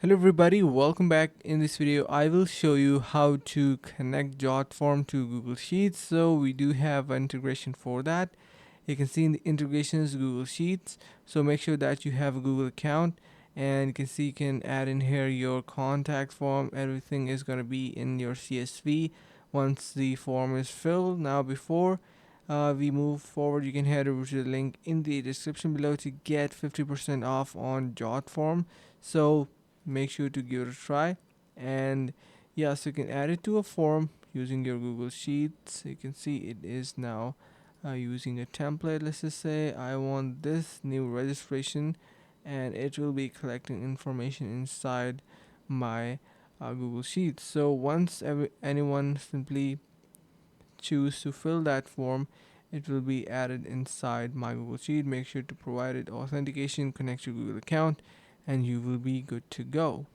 Hello everybody, welcome back. In this video I will show you how to connect Jotform to Google Sheets. So we do have an integration for that. You can see in the integrations Google Sheets, so make sure that you have a Google account, and you can see you can add in here your contact form. Everything is going to be in your CSV once the form is filled. Now before we move forward, you can head over to the link in the description below to get 50% off on Jotform. So make sure to give it a try. And yeah, so you can add it to a form using your Google Sheets. You can see it is now using a template. Let's just say I want this new registration, and it will be collecting information inside my Google Sheets. So once anyone simply choose to fill that form, it will be added inside my Google Sheet. Make sure to provide it authentication, connect your Google account, and you will be good to go.